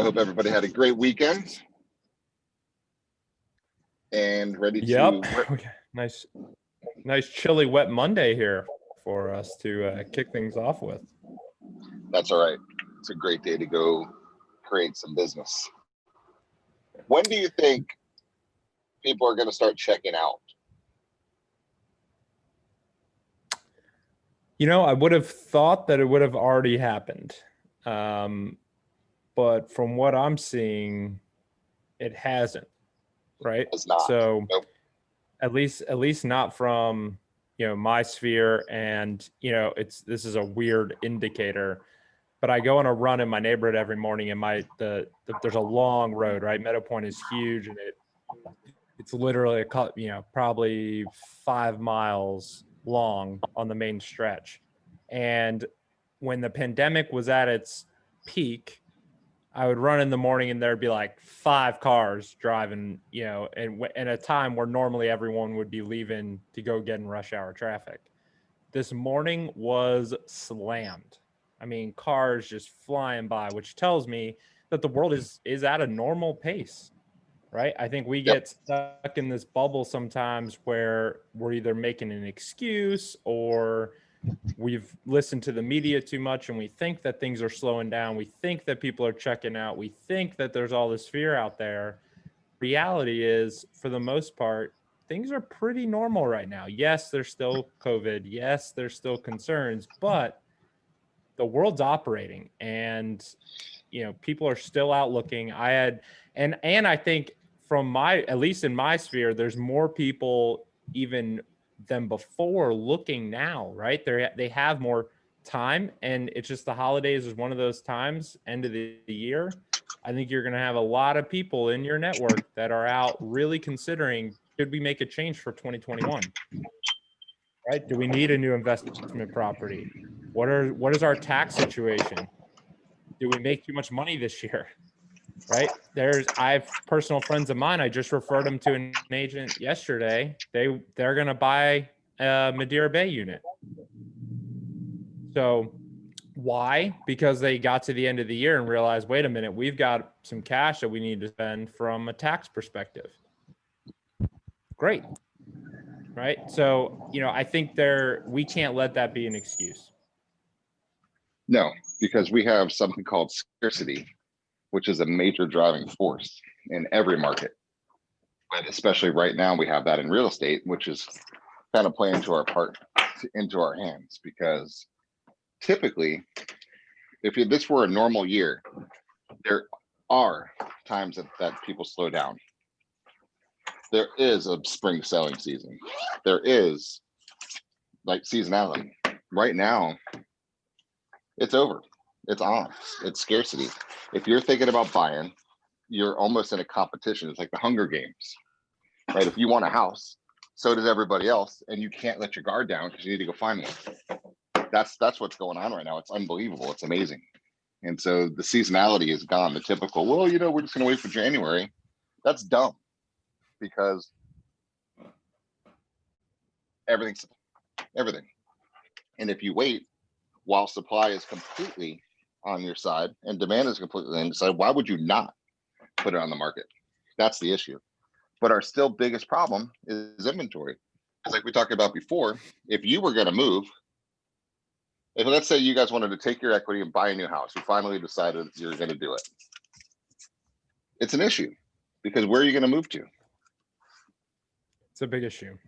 hope everybody had a great weekend and ready Yep. to. Okay. Nice chilly wet Monday here for us to kick things off with. That's all right. It's a great day to go create some business. When do you think people are going to start checking out? You know, I would have thought that it would have already happened. But from what I'm seeing, it hasn't, right? It's not. So Nope. at least not from, my sphere. And, this is a weird indicator, but I go on a run in my neighborhood every morning, and there's a long road, right? Meadow Point is huge, and it's literally probably 5 miles long on the main stretch. And when the pandemic was at its peak, I would run in the morning and there'd be like 5 cars driving, and at a time where normally everyone would be leaving to go get in rush hour traffic. This morning was slammed. I mean, cars just flying by, which tells me that the world is at a normal pace. Right. I think we get stuck in this bubble sometimes where we're either making an excuse or we've listened to the media too much and we think that things are slowing down. We think that people are checking out. We think that there's all this fear out there. Reality is, for the most part, things are pretty normal right now. Yes, there's still COVID. Yes, there's still concerns, but the world's operating and, people are still out looking. And I think from at least in my sphere, there's more people even than before looking now, right? They have more time, and it's just the holidays is one of those times, end of the year. I think you're going to have a lot of people in your network that are out really considering, should we make a change for 2021? Right? Do we need a new investment property? What is our tax situation? Do we make too much money this year? Right? I have personal friends of mine. I just referred them to an agent yesterday. They're going to buy a Madeira Bay unit. So why? Because they got to the end of the year and realized, wait a minute, we've got some cash that we need to spend from a tax perspective. Great. Right? So, I think we can't let that be an excuse. No, because we have something called scarcity, which is a major driving force in every market. But especially right now, we have that in real estate, which is kind of playing into our hands, because typically, if this were a normal year, there are times that people slow down. There is a spring selling season. There is like seasonality. Right now, it's over. It's on. It's scarcity. If you're thinking about buying, you're almost in a competition. It's like the Hunger Games, right? If you want a house, so does everybody else, and you can't let your guard down because you need to go find one. That's what's going on right now. It's unbelievable. It's amazing. And so the seasonality is gone. The typical, well, we're just going to wait for January. That's dumb, because everything. And if you wait while supply is completely on your side and demand is completely on your side, why would you not put it on the market? That's the issue. But our still biggest problem is inventory. It's like we talked about before. If you were going to move, if let's say you guys wanted to take your equity and buy a new house, you finally decided you're going to do it. It's an issue, because where are you going to move to? It's a big issue.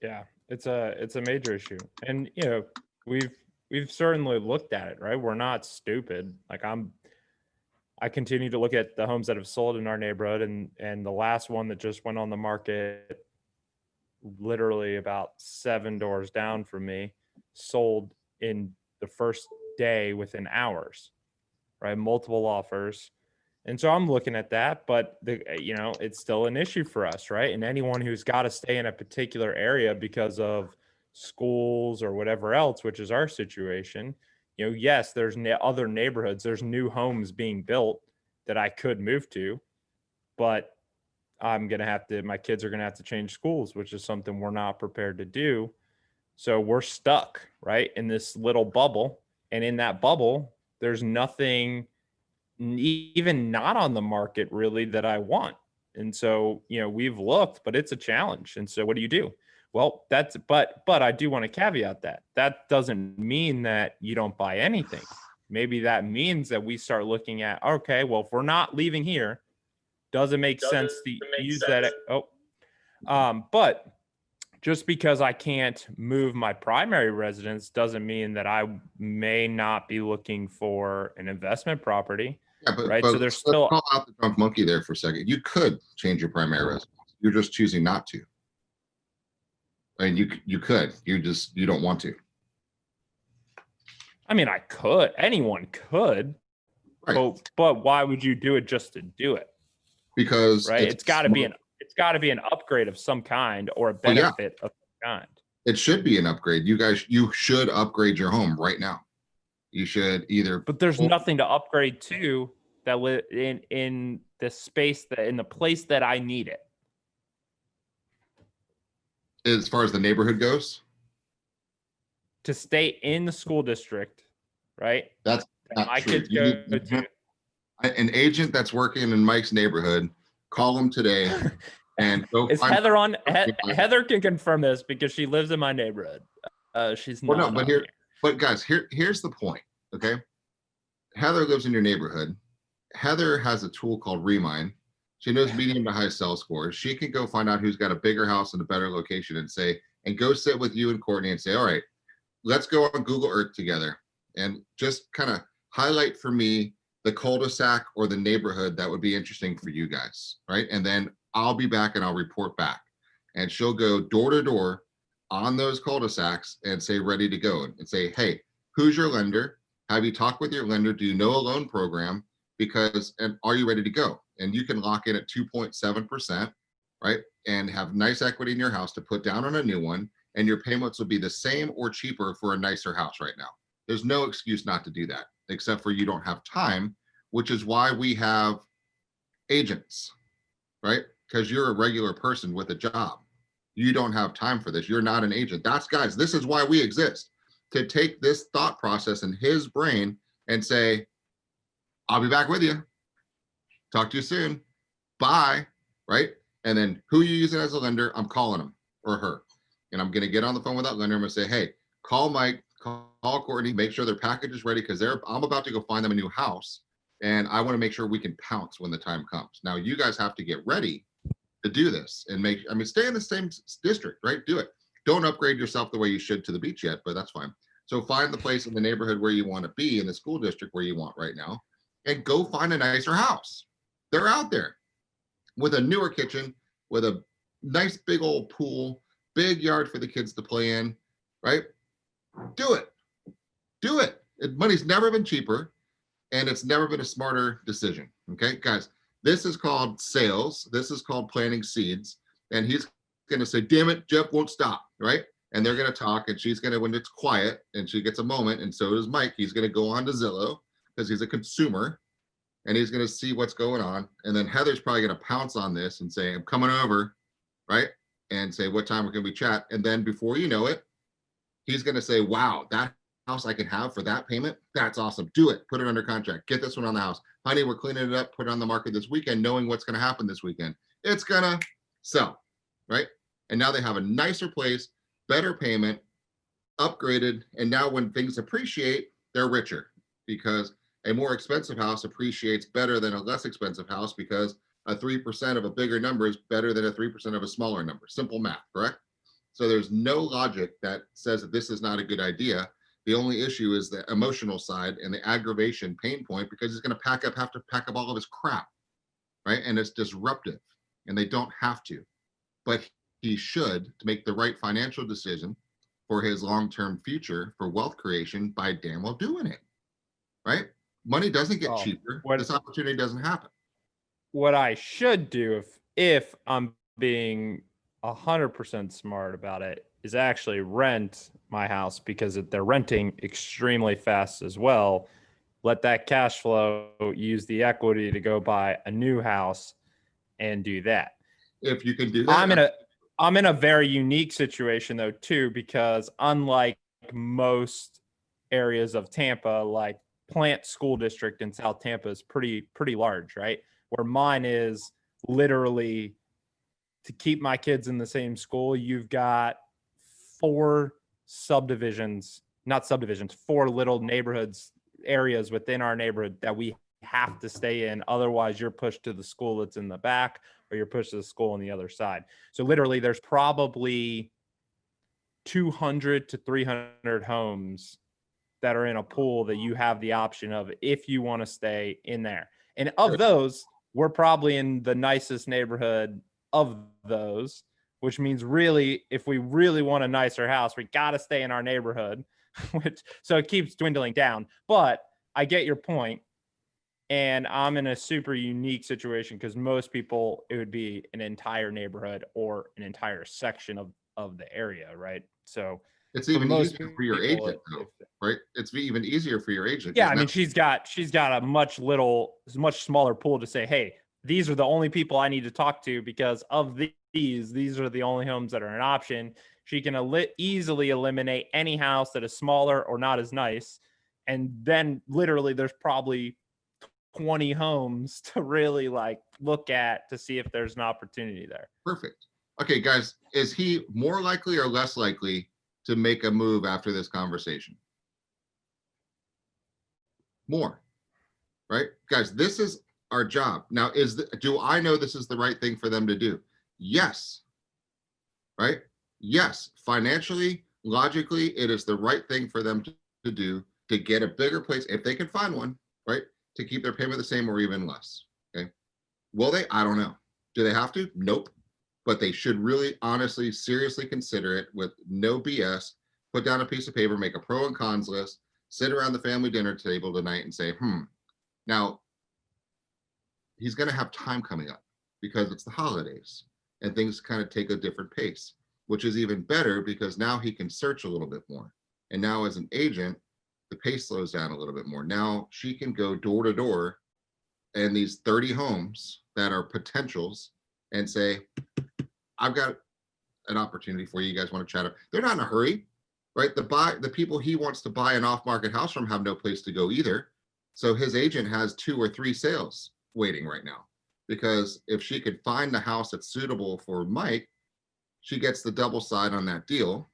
Yeah, it's a major issue. And, we've certainly looked at it, right? We're not stupid. Like I continue to look at the homes that have sold in our neighborhood, and the last one that just went on the market literally about 7 doors down from me sold in the first day within hours, right? Multiple offers. And so I'm looking at that, but it's still an issue for us, right? And anyone who's got to stay in a particular area because of schools or whatever else, which is our situation, yes, there's other neighborhoods, there's new homes being built that I could move to, but my kids are going to have to change schools, which is something we're not prepared to do. So we're stuck, right, in this little bubble. And in that bubble, there's nothing even not on the market really that I want. And so, we've looked, but it's a challenge. And so what do you do? Well, but I do want to caveat that doesn't mean that you don't buy anything. Maybe that means that we start looking at, okay, well, if we're not leaving here, does it make sense to use that? But just because I can't move my primary residence doesn't mean that I may not be looking for an investment property. Yeah, right. So there's let's still call out the drunk monkey there for a second. You could change your primary residence. You're just choosing not to. I mean, you could. You don't want to. I mean, I could. Anyone could. Right. But why would you do it just to do it? Because right. It's got to be an upgrade of some kind or a benefit of some kind. It should be an upgrade. You should upgrade your home right now. You should either. But there's nothing to upgrade to that in the space in the place that I need it. As far as the neighborhood goes, to stay in the school district, right? That's not my true. kids go to. An agent that's working in Mike's neighborhood, call him today and go. Is Heather on? Heather can confirm this because she lives in my neighborhood. She's not. Well, no, but guys, here's the point. Okay, Heather lives in your neighborhood. Heather has a tool called Remind. She knows medium to high sell scores. She can go find out who's got a bigger house and a better location and go sit with you and Courtney and say, all right, let's go on Google Earth together and just kind of highlight for me the cul-de-sac or the neighborhood that would be interesting for you guys, right? And then I'll be back and I'll report back. And she'll go door to door on those cul-de-sacs and say, ready to go. And say, hey, who's your lender? Have you talked with your lender? Do you know a loan program? And are you ready to go? And you can lock in at 2.7%, right? And have nice equity in your house to put down on a new one. And your payments will be the same or cheaper for a nicer house right now. There's no excuse not to do that, except for you don't have time, which is why we have agents, right? Because you're a regular person with a job. You don't have time for this. You're not an agent. Guys, this is why we exist, to take this thought process in his brain and say, I'll be back with you. Talk to you soon. Bye. Right? And then who you using as a lender, I'm calling him or her. And I'm going to get on the phone with that lender. I'm going to say, hey, call Mike, call Courtney, make sure their package is ready because I'm about to go find them a new house. And I want to make sure we can pounce when the time comes. Now, you guys have to get ready to do this and stay in the same district, right? Do it. Don't upgrade yourself the way you should to the beach yet, but that's fine. So find the place in the neighborhood where you want to be, in the school district where you want right now, and go find a nicer house. They're out there with a newer kitchen, with a nice big old pool, big yard for the kids to play in, right? Do it. Do it. Money's never been cheaper, and it's never been a smarter decision. Okay, guys, this is called sales. This is called planting seeds. And he's going to say, damn it, Jeff won't stop, right? And they're going to talk, and she's going to, when it's quiet and she gets a moment, and so does Mike, he's going to go on to Zillow because he's a consumer, and he's going to see what's going on. And then Heather's probably going to pounce on this and say, I'm coming over, right? And say, what time can we chat? And then before you know it, he's going to say, wow, that house I can have for that payment, that's awesome. Do it. Put it under contract. Get this one on the house. Honey, we're cleaning it up. Put it on the market this weekend, knowing what's going to happen this weekend. It's going to sell, right? And now they have a nicer place, better payment, upgraded. And now when things appreciate, they're richer because a more expensive house appreciates better than a less expensive house because a 3% of a bigger number is better than a 3% of a smaller number. Simple math, correct? So there's no logic that says that this is not a good idea. The only issue is the emotional side and the aggravation pain point because he's going to have to pack up all of his crap, right? And it's disruptive, and they don't have to, but he should to make the right financial decision for his long-term future for wealth creation by damn well doing it, right? Money doesn't get cheaper. This opportunity doesn't happen. What I should do if I'm being 100% smart about it is actually rent my house because they're renting extremely fast as well. Let that cash flow use the equity to go buy a new house and do that. If you can do that. I'm in a very unique situation though too, because unlike most areas of Tampa, like Plant School District in South Tampa is pretty large, right? Where mine is literally, to keep my kids in the same school, you've got 4 subdivisions, not subdivisions, 4 little neighborhoods, areas within our neighborhood that we have to stay in. Otherwise, you're pushed to the school that's in the back, or you're pushed to the school on the other side. So literally, there's probably 200 to 300 homes that are in a pool that you have the option of if you want to stay in there. And of those, we're probably in the nicest neighborhood of those, which means really, if we really want a nicer house, we got to stay in our neighborhood, so it keeps dwindling down. But I get your point. And I'm in a super unique situation because most people, it would be an entire neighborhood or an entire section of the area, right? So It's for even most easier for your people, agent, though, right? It's even easier for your agent. yeah, 'cause I mean, now- she's got a much smaller pool to say, hey, these are the only people I need to talk to because of these are the only homes that are an option. She can easily eliminate any house that is smaller or not as nice. And then literally there's probably 20 homes to really like look at to see if there's an opportunity there. Perfect. Okay, guys, is he more likely or less likely to make a move after this conversation? More, right? Guys, this is our job. Now, do I know this is the right thing for them to do? Yes. Right? Yes. Financially, logically, it is the right thing for them to do to get a bigger place if they can find one, right? To keep their payment the same or even less. Okay. Will they? I don't know. Do they have to? Nope. But they should really, honestly, seriously consider it with no BS. Put down a piece of paper, make a pro and cons list, sit around the family dinner table tonight and say, now he's going to have time coming up because it's the holidays and things kind of take a different pace, which is even better because now he can search a little bit more. And now as an agent, the pace slows down a little bit more. Now she can go door to door and these 30 homes that are potentials and say, I've got an opportunity for you. You guys want to chat up? They're not in a hurry, right? The people he wants to buy an off-market house from have no place to go either. So his agent has 2 or 3 sales waiting right now, because if she could find the house that's suitable for Mike, she gets the double side on that deal.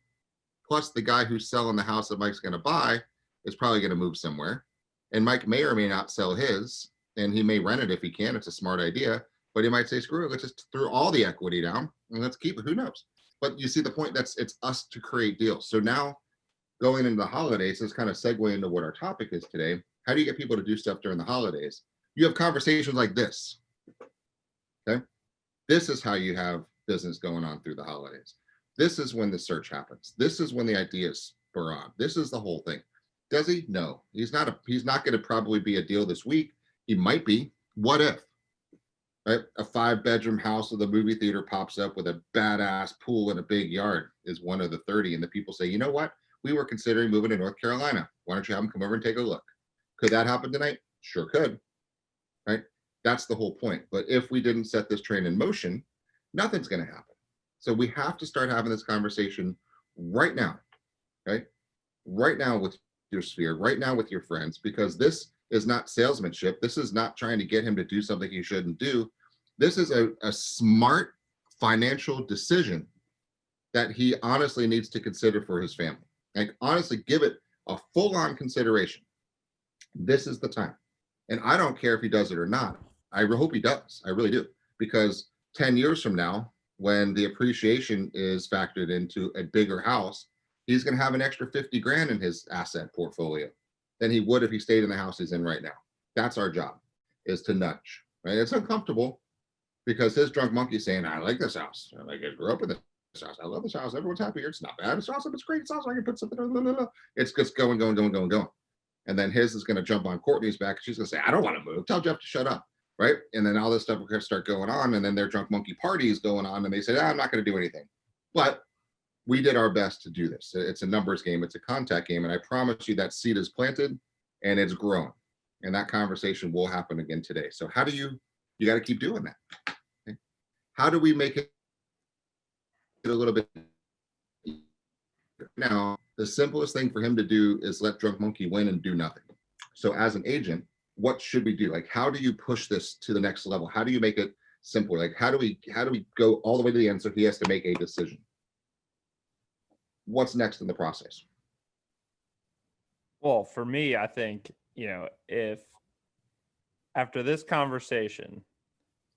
Plus the guy who's selling the house that Mike's going to buy is probably going to move somewhere. And Mike may or may not sell his, and he may rent it if he can. It's a smart idea, but he might say, screw it, let's just throw all the equity down and let's keep it. Who knows? But you see the point, it's us to create deals. So now going into the holidays, this kind of segue into what our topic is today. How do you get people to do stuff during the holidays? You have conversations like this. Okay. This is how you have business going on through the holidays. This is when the search happens. This is when the ideas spur on. This is the whole thing. Does he? No, he's not going to probably be a deal this week. He might be. What if? Right? A 5-bedroom house with a movie theater pops up with a badass pool and a big yard is one of the 30. And the people say, you know what? We were considering moving to North Carolina. Why don't you have them come over and take a look? Could that happen tonight? Sure could. Right? That's the whole point. But if we didn't set this train in motion, nothing's going to happen. So we have to start having this conversation right now. Right? Right now with your sphere, right now with your friends, because this is not salesmanship. This is not trying to get him to do something he shouldn't do. This is a smart financial decision that he honestly needs to consider for his family. Like, honestly, give it a full-on consideration. This is the time. And I don't care if he does it or not. I hope he does. I really do. Because 10 years from now, when the appreciation is factored into a bigger house, he's going to have an extra 50 grand in his asset portfolio than he would if he stayed in the house he's in right now. That's our job, is to nudge, right? It's uncomfortable because his drunk monkey's saying, I like this house. I grew up in this house. I love this house. Everyone's happy here. It's not bad. It's awesome. It's great. It's awesome. I can put something, blah, blah, blah. It's just going. And then his is going to jump on Courtney's back. And she's going to say, I don't want to move. Tell Jeff to shut up. Right. And then all this stuff will going to start going on. And then their drunk monkey party is going on. And they say, I'm not going to do anything. But we did our best to do this. It's a numbers game. It's a contact game. And I promise you that seed is planted and it's grown. And that conversation will happen again today. So how do you got to keep doing that. Okay? How do we make it a little bit easier? Now, the simplest thing for him to do is let drunk monkey win and do nothing. So as an agent, what should we do? Like, how do you push this to the next level? How do you make it simpler? Like, how do we go all the way to the end so he has to make a decision? What's next in the process? Well, for me, I think, if after this conversation,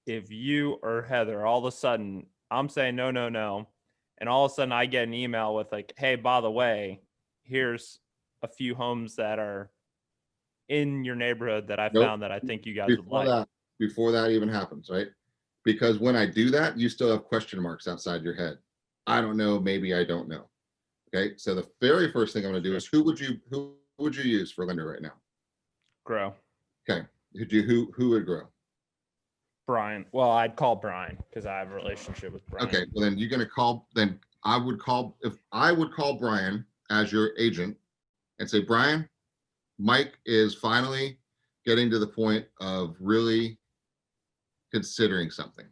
if you or Heather, all of a sudden, I'm saying no, no, no, and all of a sudden I get an email with like, hey, by the way, here's a few homes that are in your neighborhood that I Nope. found that I think you guys would like. Before that even happens, right? Because when I do that, you still have question marks outside your head. I don't know, maybe I don't know. Okay, so the very first thing I'm going to do is who would you use for lender right now? Grow. Okay, who would grow? Brian. Well, I'd call Brian because I have a relationship with Brian. Okay, well then you're going to call. Then I would call Brian as your agent and say, Brian, Mike is finally getting to the point of really considering something,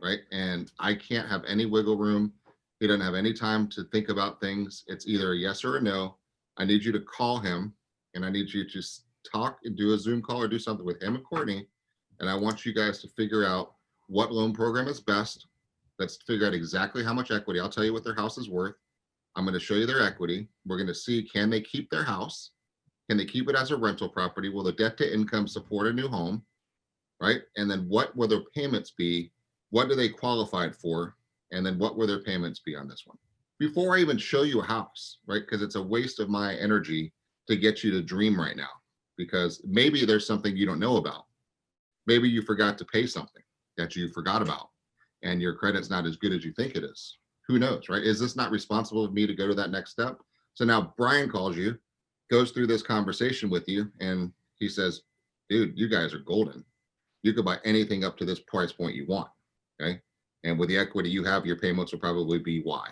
right? And I can't have any wiggle room. He doesn't have any time to think about things. It's either a yes or a no. I need you to call him and I need you to talk and do a Zoom call or do something with him and Courtney. And I want you guys to figure out what loan program is best. Let's figure out exactly how much equity. I'll tell you what their house is worth. I'm going to show you their equity. We're going to see, can they keep their house? Can they keep it as a rental property? Will the debt to income support a new home? Right? And then what will their payments be? What do they qualified for? And then what will their payments be on this one? Before I even show you a house, right? Because it's a waste of my energy to get you to dream right now, because maybe there's something you don't know about. Maybe you forgot to pay something that you forgot about and your credit's not as good as you think it is. Who knows, right? Is this not responsible of me to go to that next step? So now Brian calls you, goes through this conversation with you, and he says, dude, you guys are golden. You could buy anything up to this price point you want, okay? And with the equity you have, your payments will probably be Y,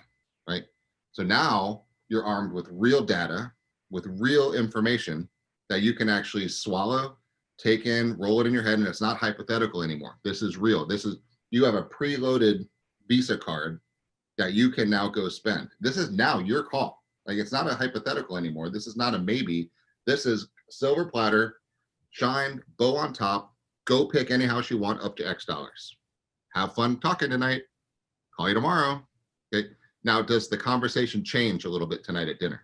right? So now you're armed with real data, with real information that you can actually swallow, take in, roll it in your head, and it's not hypothetical anymore. This is real. You have a preloaded Visa card that you can now go spend. This is now your call. Like, it's not a hypothetical anymore. This is not a maybe. This is silver platter, shined, bow on top. Go pick any house you want up to X dollars. Have fun talking tonight. Call you tomorrow. Okay. Now, does the conversation change a little bit tonight at dinner?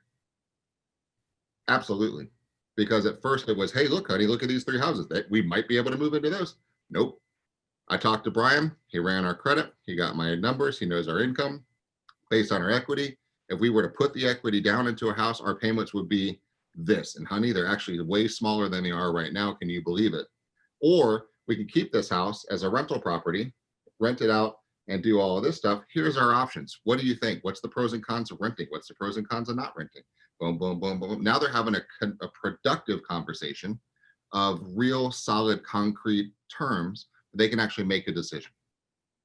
Absolutely. Because at first it was, hey, look, honey, look at these 3 houses that we might be able to move into those. Nope. I talked to Brian. He ran our credit. He got my numbers. He knows our income based on our equity. If we were to put the equity down into a house, our payments would be this. And honey, they're actually way smaller than they are right now. Can you believe it? Or we can keep this house as a rental property, rent it out, and do all of this stuff. Here's our options. What do you think? What's the pros and cons of renting? What's the pros and cons of not renting? Boom, boom, boom, boom. Now they're having a productive conversation of real, solid, concrete terms. They can actually make a decision,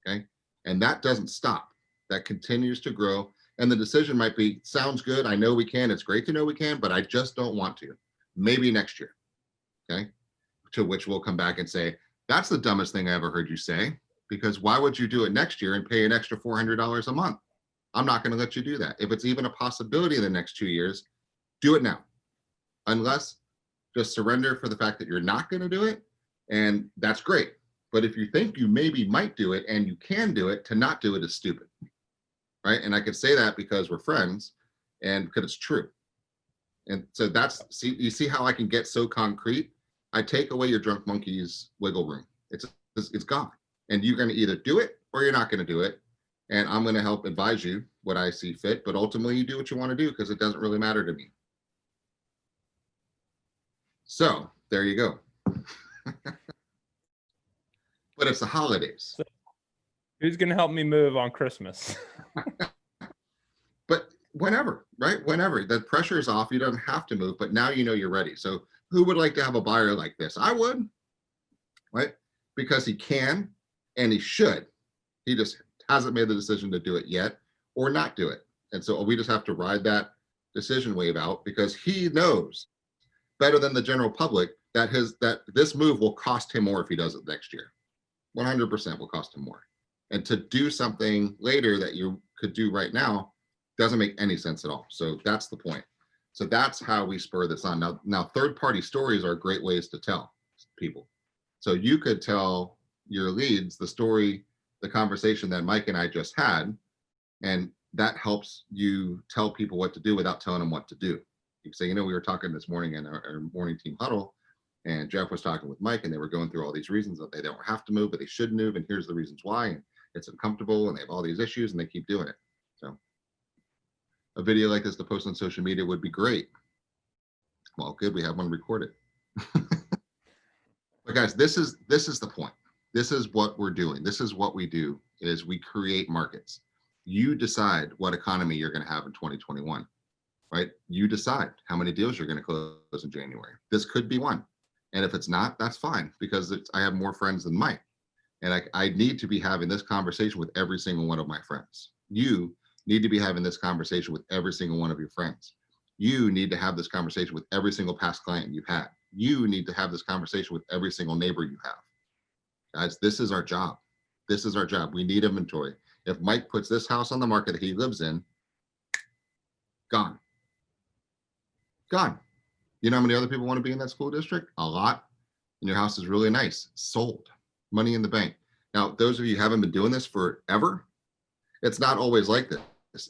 okay? And that doesn't stop. That continues to grow. And the decision might be, sounds good. I know we can. It's great to know we can, but I just don't want to. Maybe next year, okay? To which we'll come back and say, that's the dumbest thing I ever heard you say, because why would you do it next year and pay an extra $400 a month? I'm not going to let you do that. If it's even a possibility in the next 2 years, do it now. Unless, just surrender for the fact that you're not going to do it, and that's great. But if you think you maybe might do it and you can do it, to not do it is stupid, right? And I could say that because we're friends and because it's true. And so you see how I can get so concrete? I take away your drunk monkey's wiggle room. It's gone. And you're going to either do it or you're not going to do it. And I'm going to help advise you what I see fit. But ultimately, you do what you want to do because it doesn't really matter to me. So there you go. But it's the holidays. So who's going to help me move on Christmas? But whenever, right? Whenever. The pressure is off. You don't have to move, but now you know you're ready. So who would like to have a buyer like this? I would, right? Because he can and he should. He just hasn't made the decision to do it yet or not do it. And so we just have to ride that decision wave out because he knows better than the general public that this move will cost him more if he does it next year. 100% will cost him more. And to do something later that you could do right now doesn't make any sense at all. So that's the point. So that's how we spur this on. Now third-party stories are great ways to tell people. So you could tell your leads the story, the conversation that Mike and I just had, and that helps you tell people what to do without telling them what to do. You can say, we were talking this morning in our morning team huddle, and Jeff was talking with Mike, and they were going through all these reasons that they don't have to move, but they should move, and here's the reasons why, and it's uncomfortable, and they have all these issues, and they keep doing it. So a video like this to post on social media would be great. Well, good, we have one recorded. But guys, this is the point. This is what we're doing. This is what we do, is we create markets. You decide what economy you're going to have in 2021, right? You decide how many deals you're going to close in January. This could be one. And if it's not, that's fine, because I have more friends than Mike. And I need to be having this conversation with every single one of my friends. You need to be having this conversation with every single one of your friends. You need to have this conversation with every single past client you've had. You need to have this conversation with every single neighbor you have. Guys, this is our job. This is our job. We need inventory. If Mike puts this house on the market that he lives in, gone. Gone. You know how many other people want to be in that school district? A lot. And your house is really nice. Sold. Money in the bank. Now, those of you who haven't been doing this forever, it's not always like this.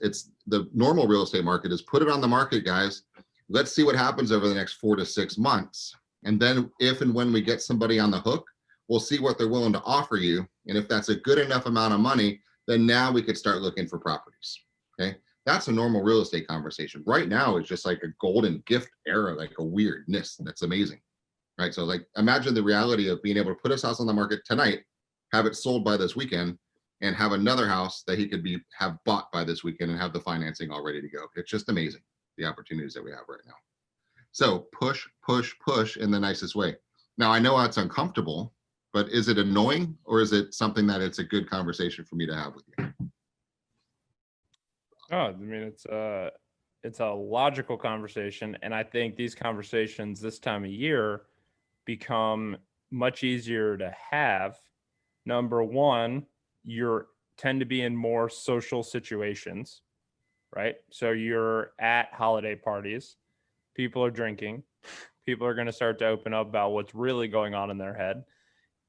It's the normal real estate market is put it on the market, guys. Let's see what happens over the next 4 to 6 months. And then if and when we get somebody on the hook, we'll see what they're willing to offer you. And if that's a good enough amount of money, then now we could start looking for properties. Okay. That's a normal real estate conversation. Right now, it's just like a golden gift era, like a weirdness. That's amazing. Right. So like, imagine the reality of being able to put his house on the market tonight, have it sold by this weekend, and have another house that he could have bought by this weekend and have the financing all ready to go. It's just amazing, the opportunities that we have right now. So push, push, push in the nicest way. Now, I know that's uncomfortable, but is it annoying, or is it something that it's a good conversation for me to have with you? Oh, I mean, it's a logical conversation. And I think these conversations this time of year become much easier to have. Number one, you tend to be in more social situations, right? So you're at holiday parties, people are drinking, people are going to start to open up about what's really going on in their head.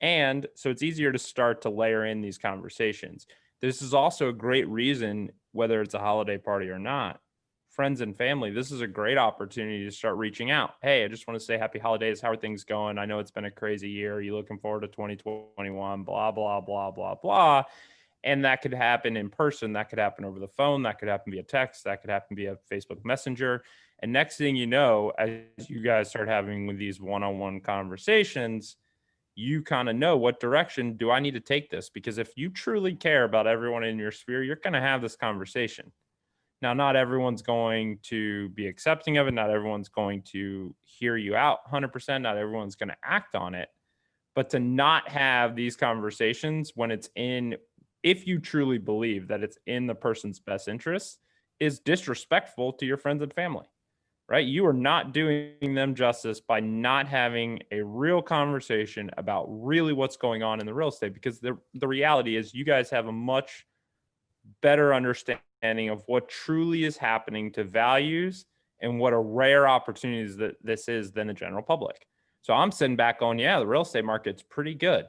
And so it's easier to start to layer in these conversations. This is also a great reason, whether it's a holiday party or not, friends and family, this is a great opportunity to start reaching out. Hey, I just want to say happy holidays. How are things going? I know it's been a crazy year. Are you looking forward to 2021? Blah, blah, blah, blah, blah. And that could happen in person. That could happen over the phone. That could happen via text. That could happen via Facebook Messenger. And next thing you know, as you guys start having with these one-on-one conversations, you kind of know what direction do I need to take this? Because if you truly care about everyone in your sphere, you're going to have this conversation. Now, not everyone's going to be accepting of it. Not everyone's going to hear you out 100%. Not everyone's going to act on it. But to not have these conversations when it's if you truly believe that it's in the person's best interest, is disrespectful to your friends and family, right? You are not doing them justice by not having a real conversation about really what's going on in the real estate, because the reality is you guys have a much better understanding of what truly is happening to values and what a rare opportunities that this is than the general public. So I'm sitting back going, yeah, the real estate market's pretty good,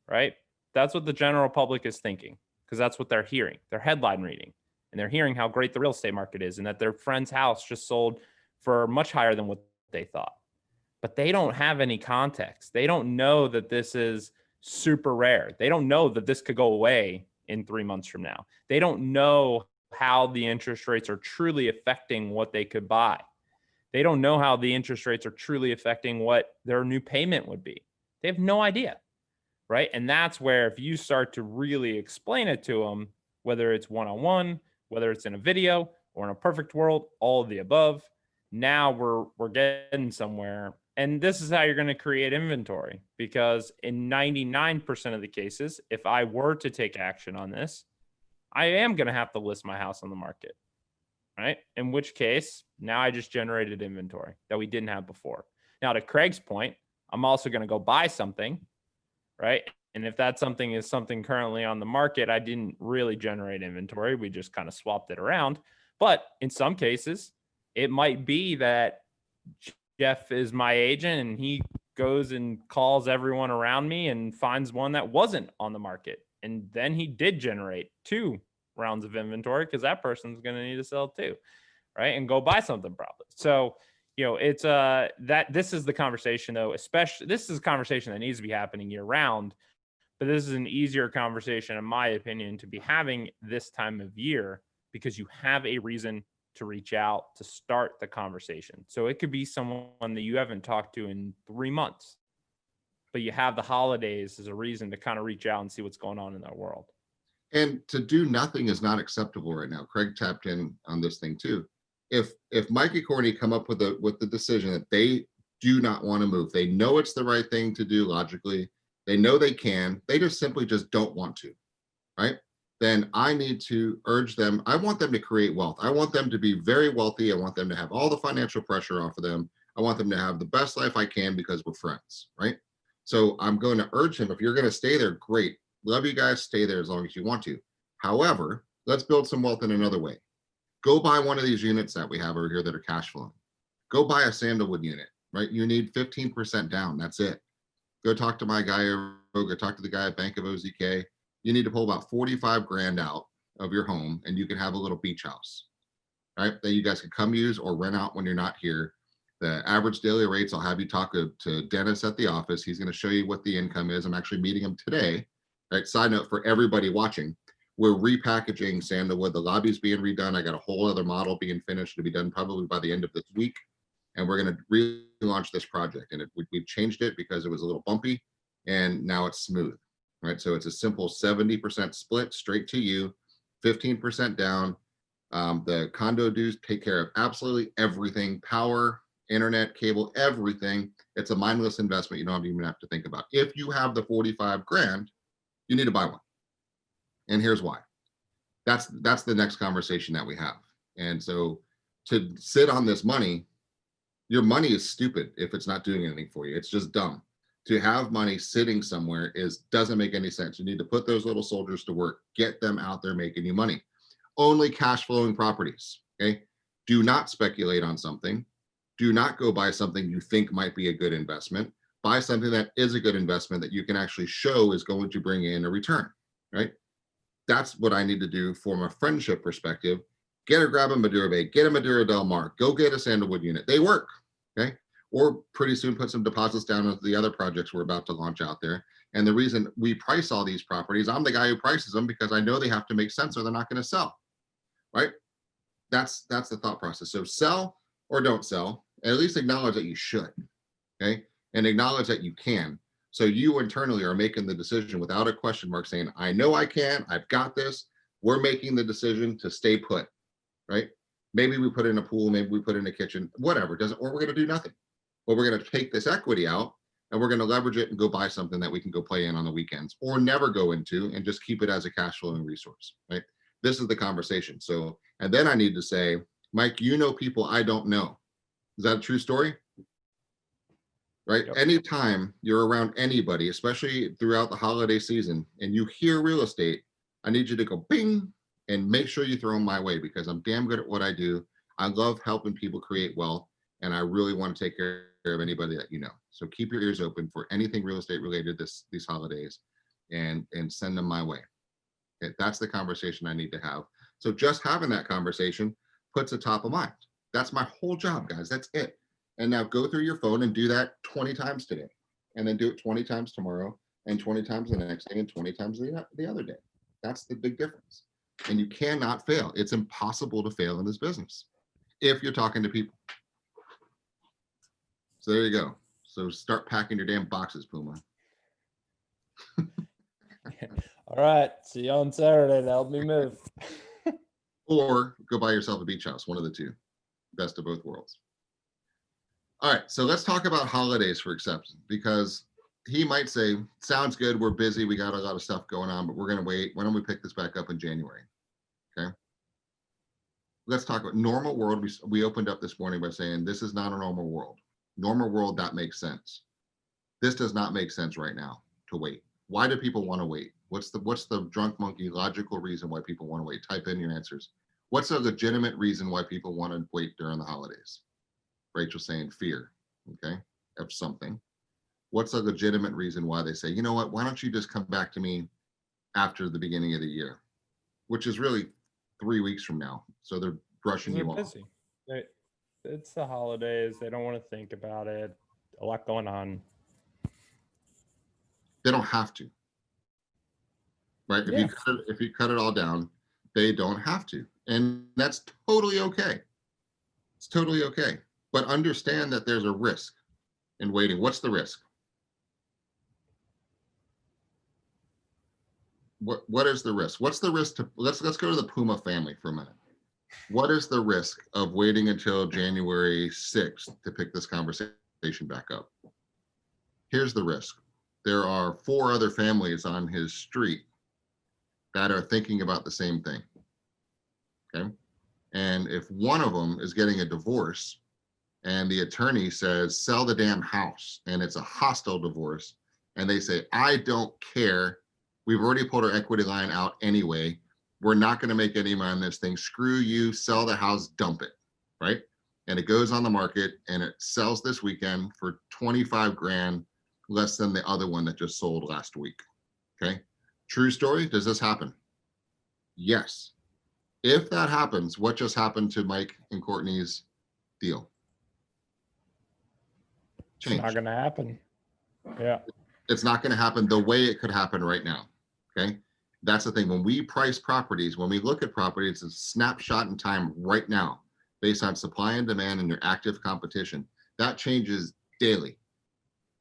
right? That's what the general public is thinking, because that's what they're hearing. They're headline reading, and they're hearing how great the real estate market is and that their friend's house just sold for much higher than what they thought. But they don't have any context. They don't know that this is super rare. They don't know that this could go away in 3 months from now. They don't know how the interest rates are truly affecting what they could buy. They don't know how the interest rates are truly affecting what their new payment would be. They have no idea, right? And that's where if you start to really explain it to them, whether it's one-on-one, whether it's in a video or in a perfect world, all of the above, now we're getting somewhere. And this is how you're going to create inventory, because in 99% of the cases, if I were to take action on this, I am going to have to list my house on the market, right? In which case, now I just generated inventory that we didn't have before. Now, to Craig's point, I'm also going to go buy something, right? And if that something is something currently on the market, I didn't really generate inventory. We just kind of swapped it around. But in some cases, it might be that Jeff is my agent and he goes and calls everyone around me and finds one that wasn't on the market. And then he did generate 2 rounds of inventory because that person's going to need to sell too, right? And go buy something probably. So, it's that this is the conversation though, especially this is a conversation that needs to be happening year round, but this is an easier conversation, in my opinion, to be having this time of year because you have a reason to reach out to start the conversation. So it could be someone that you haven't talked to in 3 months, but you have the holidays as a reason to kind of reach out and see what's going on in their world. And to do nothing is not acceptable right now. Craig tapped in on this thing too. If Mikey Corney come up with the decision that they do not want to move, they know it's the right thing to do logically, they know they can, they just simply just don't want to, right? Then I need to urge them. I want them to create wealth. I want them to be very wealthy. I want them to have all the financial pressure off of them. I want them to have the best life I can because we're friends, right? So I'm going to urge him, if you're going to stay there, great. Love you guys, stay there as long as you want to. However, let's build some wealth in another way. Go buy one of these units that we have over here that are cash flowing. Go buy a sandalwood unit, right? You need 15% down. That's it. Go talk to my guy, or go talk to the guy at Bank of OZK. You need to pull about 45 grand out of your home and you can have a little beach house, right? That you guys can come use or rent out when you're not here. The average daily rates, I'll have you talk to Dennis at the office. He's going to show you what the income is. I'm actually meeting him today. Right, side note for everybody watching, we're repackaging Sandalwood. The lobby's being redone. I got a whole other model being finished to be done probably by the end of this week. And we're going to relaunch this project. And we've changed it because it was a little bumpy and now it's smooth. Right, so it's a simple 70% split straight to you, 15% down. The condo dues take care of absolutely everything: power, internet, cable, everything. It's a mindless investment. You don't even have to think about. If you have the 45 grand, you need to buy one. And here's why. That's the next conversation that we have. And so to sit on this money, your money is stupid if it's not doing anything for you. It's just dumb. To have money sitting somewhere doesn't make any sense. You need to put those little soldiers to work, get them out there making you money. Only cash flowing properties, okay? Do not speculate on something. Do not go buy something you think might be a good investment. Buy something that is a good investment that you can actually show is going to bring in a return, right? That's what I need to do from a friendship perspective. Grab a Maduro Bay, get a Maduro Del Mar, go get a Sandalwood unit. They work, okay? Or pretty soon put some deposits down on the other projects we're about to launch out there. And the reason we price all these properties, I'm the guy who prices them because I know they have to make sense or they're not going to sell, right? That's the thought process. So sell or don't sell, and at least acknowledge that you should, okay? And acknowledge that you can. So you internally are making the decision without a question mark saying, I know I can, I've got this. We're making the decision to stay put, right? Maybe we put in a pool, maybe we put in a kitchen, whatever, or we're going to do nothing. But we're going to take this equity out and we're going to leverage it and go buy something that we can go play in on the weekends or never go into and just keep it as a cash flowing resource, right? This is the conversation. So, and then I need to say, Mike, you know people I don't know. Is that a true story? Right? Yep. Anytime you're around anybody, especially throughout the holiday season, and you hear real estate, I need you to go bing and make sure you throw them my way because I'm damn good at what I do. I love helping people create wealth, and I really want to take care of anybody that you know. So keep your ears open for anything real estate related these holidays and send them my way. Okay, that's the conversation I need to have. So just having that conversation puts it top of mind. That's my whole job, guys. That's it. And now go through your phone and do that 20 times today, and then do it 20 times tomorrow, and 20 times the next day, and 20 times the other day. That's the big difference. And you cannot fail. It's impossible to fail in this business if you're talking to people. So there you go. So start packing your damn boxes, Puma. All right. See you on Saturday to help me move. Or go buy yourself a beach house, one of the two. Best of both worlds. All right, so let's talk about holidays for exception, because he might say, sounds good, we're busy, we got a lot of stuff going on, but we're going to wait. Why don't we pick this back up in January? Okay. Let's talk about normal world. We opened up this morning by saying this is not a normal world. Normal world, that makes sense. This does not make sense right now to wait. Why do people want to wait? What's the drunk monkey logical reason why people want to wait? Type in your answers. What's a legitimate reason why people want to wait during the holidays? Rachel's saying fear, okay, of something. What's a legitimate reason why they say, you know what, why don't you just come back to me after the beginning of the year, which is really 3 weeks from now. So they're brushing They're you off. busy. It's the holidays. They don't want to think about it. A lot going on. They don't have to, right? Yeah. If you cut it all down, they don't have to, and that's totally okay. It's totally okay. But understand that there's a risk in waiting. What's the risk? What is the risk? What's the risk to let's go to the Puma family for a minute. What is the risk of waiting until January 6th to pick this conversation back up? Here's the risk. There are 4 other families on his street that are thinking about the same thing. Okay. And if one of them is getting a divorce and the attorney says, sell the damn house, and it's a hostile divorce, and they say, I don't care. We've already pulled our equity line out anyway. We're not going to make any money on this thing. Screw you, sell the house, dump it, right? And it goes on the market and it sells this weekend for 25 grand less than the other one that just sold last week. Okay. True story. Does this happen? Yes. If that happens, what just happened to Mike and Courtney's deal? It's not going to happen. Yeah. It's not going to happen the way it could happen right now. Okay. That's the thing. When we price properties, when we look at properties, it's a snapshot in time right now based on supply and demand and your active competition. That changes daily.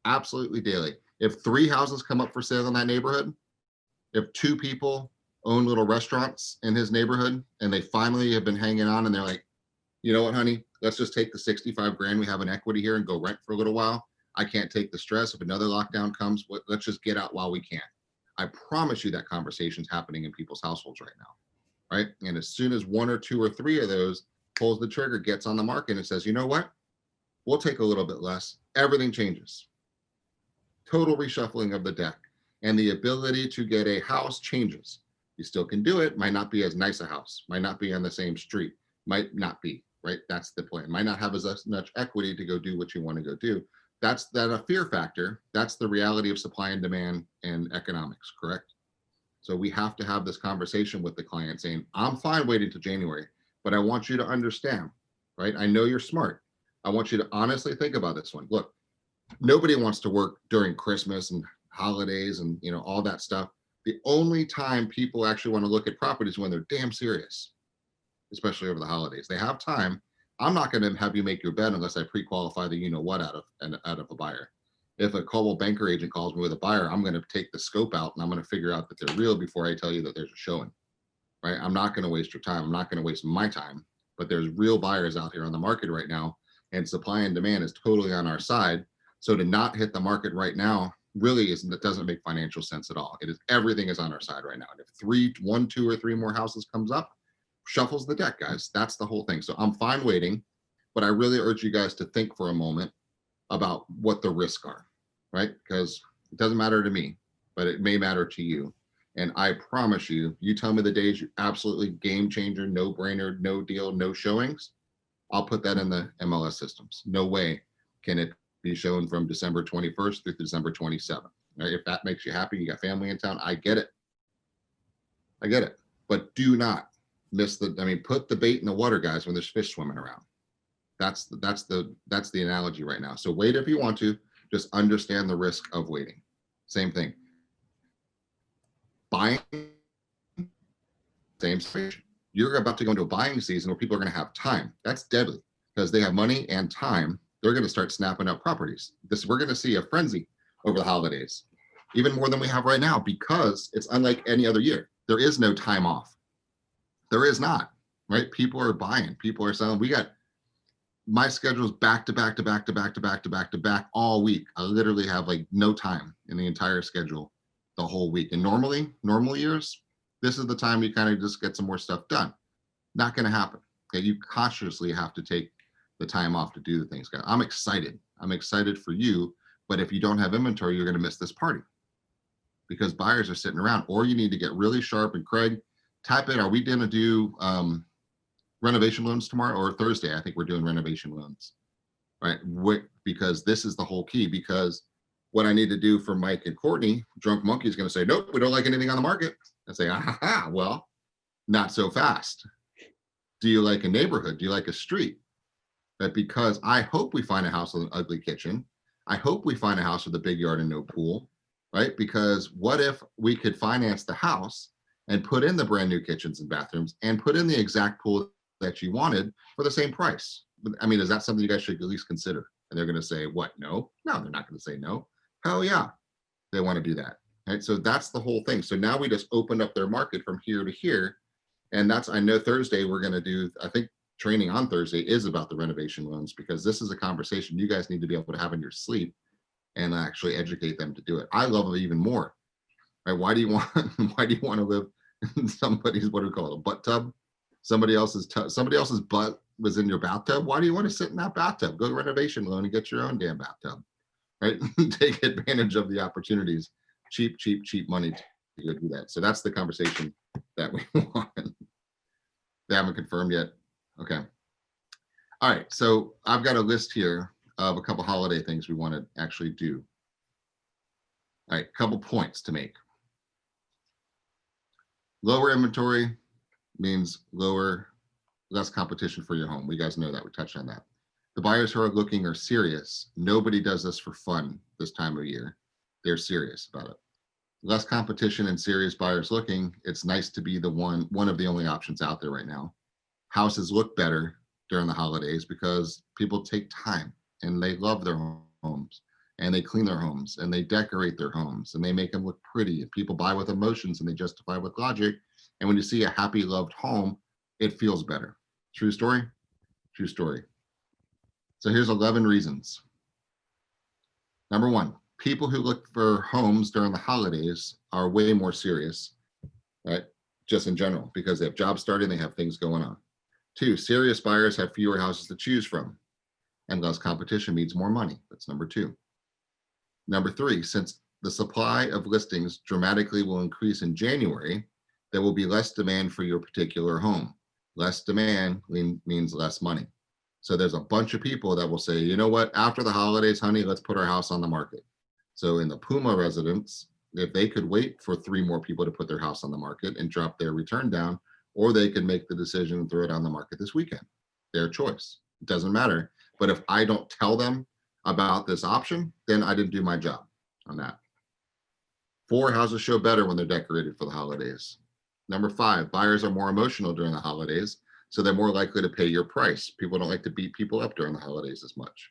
Absolutely daily. If 3 houses come up for sale in that neighborhood, if 2 people own little restaurants in his neighborhood and they finally have been hanging on and they're like, you know what, honey, let's just take the 65 grand we have in equity here and go rent for a little while. I can't take the stress. If another lockdown comes, let's just get out while we can. I promise you that conversation's happening in people's households right now, right? And as soon as 1 or 2 or 3 of those pulls the trigger, gets on the market and says, you know what, we'll take a little bit less, everything changes. Total reshuffling of the deck, and the ability to get a house changes. You still can do it, might not be as nice a house, might not be on the same street, might not be, right? That's the plan. Might not have as much equity to go do what you want to go do. That's a fear factor. That's the reality of supply and demand and economics, correct? So we have to have this conversation with the client saying, I'm fine waiting till January, but I want you to understand, right? I know you're smart. I want you to honestly think about this one. Look, nobody wants to work during Christmas and holidays and all that stuff. The only time people actually want to look at properties when they're damn serious, especially over the holidays. They have time. I'm not going to have you make your bed unless I pre-qualify the what out of a buyer. If a Coldwell Banker agent calls me with a buyer, I'm going to take the scope out and I'm going to figure out that they're real before I tell you that there's a showing, right? I'm not going to waste your time. I'm not going to waste my time, but there's real buyers out here on the market right now, and supply and demand is totally on our side. So to not hit the market right now really it doesn't make financial sense at all. Everything is on our side right now. And if 1, 2, or 3 more houses comes up, shuffles the deck, guys. That's the whole thing. So I'm fine waiting, but I really urge you guys to think for a moment about what the risks are, right? Because it doesn't matter to me, but it may matter to you. And I promise you, you tell me the days you absolutely game changer, no brainer, no deal, no showings, I'll put that in the MLS systems. No way can it be shown from December 21st through December 27th. Right? If that makes you happy, you got family in town, I get it. I get it. But do not miss put the bait in the water, guys, when there's fish swimming around. That's the analogy right now. So wait if you want to, just understand the risk of waiting. Same thing. Buying, same situation. You're about to go into a buying season where people are going to have time. That's deadly because they have money and time. They're going to start snapping up properties. We're going to see a frenzy over the holidays, even more than we have right now, because it's unlike any other year. There is no time off. There is not, right? People are buying, people are selling. My schedule's back to back to back to back to back to back to back all week. I literally have no time in the entire schedule the whole week. And normal years, this is the time you kind of just get some more stuff done. Not going to happen. Okay, you consciously have to take the time off to do the things, guys. I'm excited. I'm excited for you. But if you don't have inventory, you're going to miss this party because buyers are sitting around, or you need to get really sharp. And Craig, type in, are we going to do renovation loans tomorrow or Thursday. I think we're doing renovation loans, right? Because this is the whole key, because what I need to do for Mike and Courtney, Drunk Monkey is going to say, nope, we don't like anything on the market. I say, ah, well, not so fast. Do you like a neighborhood? Do you like a street? That because I hope we find a house with an ugly kitchen. I hope we find a house with a big yard and no pool, right? Because what if we could finance the house and put in the brand new kitchens and bathrooms and put in the exact pool that you wanted for the same price? I mean, is that something you guys should at least consider? And they're going to say, what? No, they're not going to say no. Hell yeah, they want to do that. Right. So that's the whole thing. So now we just opened up their market from here to here. And that's, I know Thursday we're going to do, I think training on Thursday is about the renovation loans, because this is a conversation you guys need to be able to have in your sleep and actually educate them to do it. I love it even more. Right? Why do you want to live in somebody's, what do we call it, a butt tub? Somebody else's butt was in your bathtub. Why do you want to sit in that bathtub? Go to renovation loan and get your own damn bathtub. Right? Take advantage of the opportunities. Cheap money to go do that. So that's the conversation that we want. They haven't confirmed yet. Okay. All right. So I've got a list here of a couple holiday things we want to actually do. All right, couple points to make. Lower inventory means less competition for your home. We guys know that. We touched on that. The buyers who are looking are serious. Nobody does this for fun this time of year. They're serious about it. Less competition and serious buyers looking. It's nice to be the one of the only options out there right now. Houses look better during the holidays because people take time and they love their homes and they clean their homes and they decorate their homes and they make them look pretty, and people buy with emotions and they justify with logic. And when you see a happy, loved home, it feels better. True story? True story. So here's 11 reasons. Number one, people who look for homes during the holidays are way more serious, right? Just in general, because they have jobs starting, they have things going on. Two, serious buyers have fewer houses to choose from, and less competition means more money. That's number two. Number three, since the supply of listings dramatically will increase in January, there will be less demand for your particular home. Less demand means less money. So there's a bunch of people that will say, you know what, after the holidays, honey, let's put our house on the market. So in the Puma residents, if they could wait for 3 more people to put their house on the market and drop their return down, or they could make the decision and throw it on the market this weekend. Their choice. It doesn't matter. But if I don't tell them about this option, then I didn't do my job on that. 4, houses show better when they're decorated for the holidays. Number 5, buyers are more emotional during the holidays, so they're more likely to pay your price. People don't like to beat people up during the holidays as much.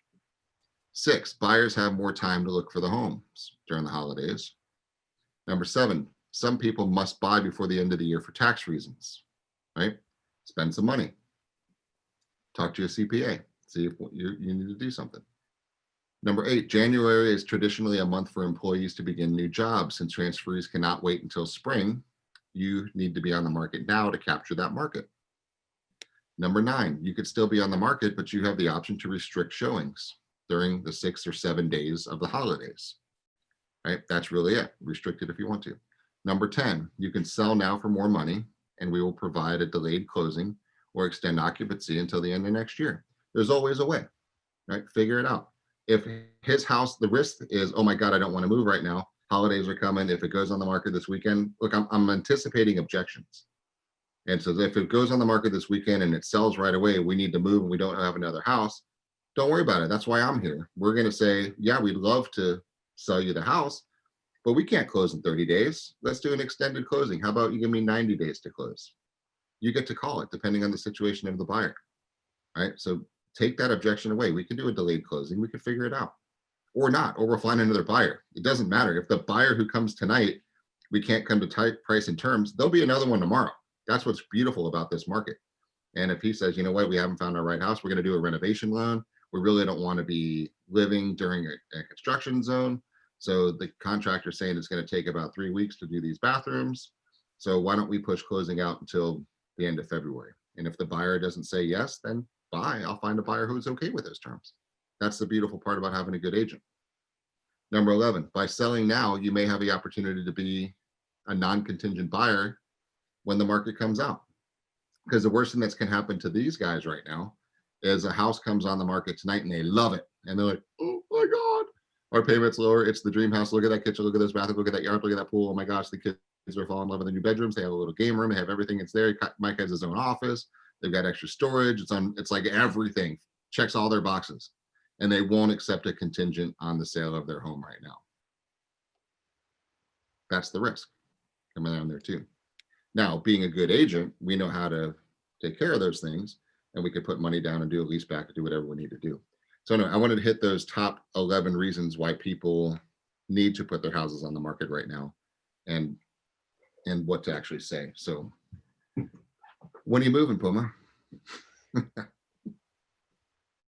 6, buyers have more time to look for the homes during the holidays. Number 7, some people must buy before the end of the year for tax reasons, right? Spend some money. Talk to your CPA. See if you need to do something. Number 8, January is traditionally a month for employees to begin new jobs. Since transferees cannot wait until spring, you need to be on the market now to capture that market. Number 9, you could still be on the market, but you have the option to restrict showings during the 6 or 7 days of the holidays, right? That's really it. Restrict it if you want to. Number 10, you can sell now for more money, and we will provide a delayed closing or extend occupancy until the end of next year. There's always a way, right? Figure it out. If his house, the risk is, oh my God, I don't want to move right now. Holidays are coming. If it goes on the market this weekend, look, I'm anticipating objections. And so if it goes on the market this weekend and it sells right away, we need to move and we don't have another house. Don't worry about it. That's why I'm here. We're going to say, yeah, we'd love to sell you the house, but we can't close in 30 days. Let's do an extended closing. How about you give me 90 days to close? You get to call it depending on the situation of the buyer, right? So take that objection away. We can do a delayed closing. We can figure it out or not, or we'll find another buyer. It doesn't matter. If the buyer who comes tonight, we can't come to tight price and terms, there'll be another one tomorrow. That's what's beautiful about this market. And if he says, you know what, we haven't found our right house, we're going to do a renovation loan. We really don't want to be living during a construction zone. So the contractor's saying it's going to take about 3 weeks to do these bathrooms. So why don't we push closing out until the end of February? And if the buyer doesn't say yes, then bye. I'll find a buyer who's okay with those terms. That's the beautiful part about having a good agent. Number 11, by selling now, you may have the opportunity to be a non-contingent buyer when the market comes out. Because the worst thing that can happen to these guys right now is a house comes on the market tonight and they love it. And they're like, oh my God, our payment's lower. It's the dream house. Look at that kitchen. Look at this bathroom. Look at that yard. Look at that pool. Oh my gosh, the kids are falling in love with the new bedrooms. They have a little game room. They have everything. It's there. Mike has his own office. They've got extra storage. It's like everything checks all their boxes. And they won't accept a contingent on the sale of their home right now. That's the risk coming down there too. Now, being a good agent, we know how to take care of those things, and we could put money down and do a lease back and do whatever we need to do. So anyway, I wanted to hit those top 11 reasons why people need to put their houses on the market right now, and what to actually say. So when are you moving, Puma?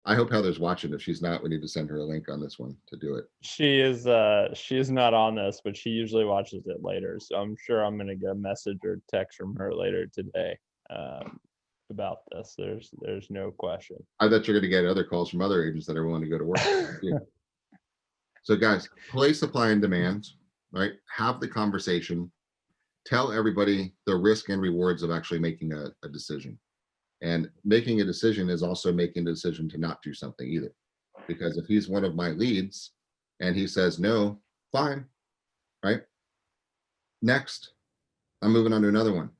I hope Heather's watching. If she's not, we need to send her a link on this one to do it. She is not on this, but she usually watches it later. So I'm sure I'm gonna get a message or text from her later today about this. There's no question. I bet you're gonna get other calls from other agents that are willing to go to work. Yeah. So guys, play supply and demand, right? Have the conversation, tell everybody the risk and rewards of actually making a decision. And making a decision is also making a decision to not do something either. Because if he's one of my leads and he says no, fine, right? Next, I'm moving on to another one.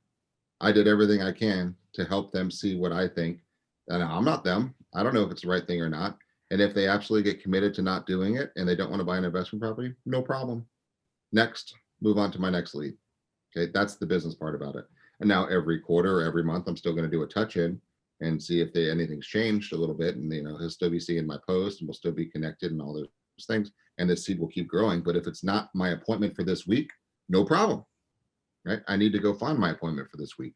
I did everything I can to help them see what I think. And I'm not them. I don't know if it's the right thing or not. And if they absolutely get committed to not doing it and they don't want to buy an investment property, no problem. Next, move on to my next lead. Okay, that's the business part about it. And now every quarter or every month, I'm still going to do a touch in and see if anything's changed a little bit. And, he'll still be seeing my post and we'll still be connected and all those things. And this seed will keep growing. But if it's not my appointment for this week, no problem, right? I need to go find my appointment for this week.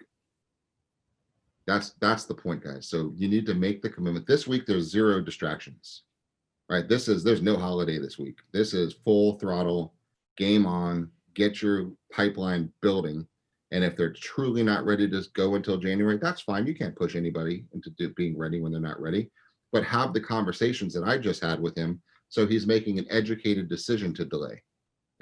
That's the point, guys. So you need to make the commitment. This week, there's 0 distractions, right? There's no holiday this week. This is full throttle, game on, get your pipeline building. And if they're truly not ready to go until January, that's fine. You can't push anybody into being ready when they're not ready, but have the conversations that I just had with him. So he's making an educated decision to delay.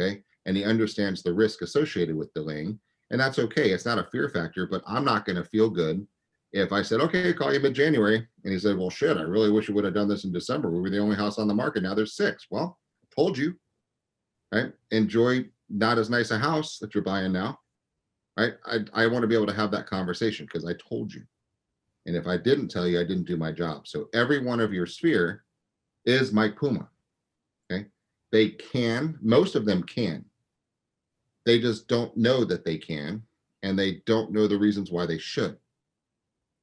Okay. And he understands the risk associated with delaying. And that's okay. It's not a fear factor, but I'm not going to feel good if I said, okay, call you mid-January. And he said, well, shit, I really wish you would have done this in December. We were the only house on the market. Now there's 6. Well, I told you, right? Enjoy not as nice a house that you're buying now. Right? I want to be able to have that conversation because I told you. And if I didn't tell you, I didn't do my job. So every one of your sphere is Mike Puma. Okay. They can, most of them can. They just don't know that they can, and they don't know the reasons why they should.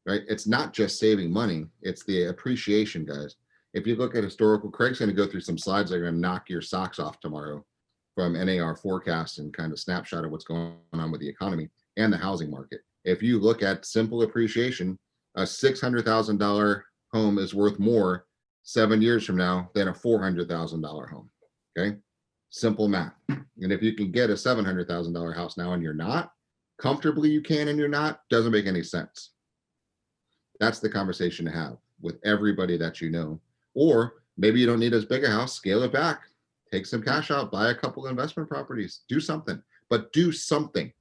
Right? It's not just saving money, it's the appreciation, guys. If you look at historical, Craig's going to go through some slides that are going to knock your socks off tomorrow from NAR forecast and kind of snapshot of what's going on with the economy and the housing market. If you look at simple appreciation, a $600,000 home is worth more 7 years from now than a $400,000 home. Okay, simple math. And if you can get a $700,000 house now and you're not comfortably, you can and you're not, doesn't make any sense. That's the conversation to have with everybody that you know. Or maybe you don't need as big a house, scale it back. Take some cash out, buy a couple of investment properties, do something, but do something.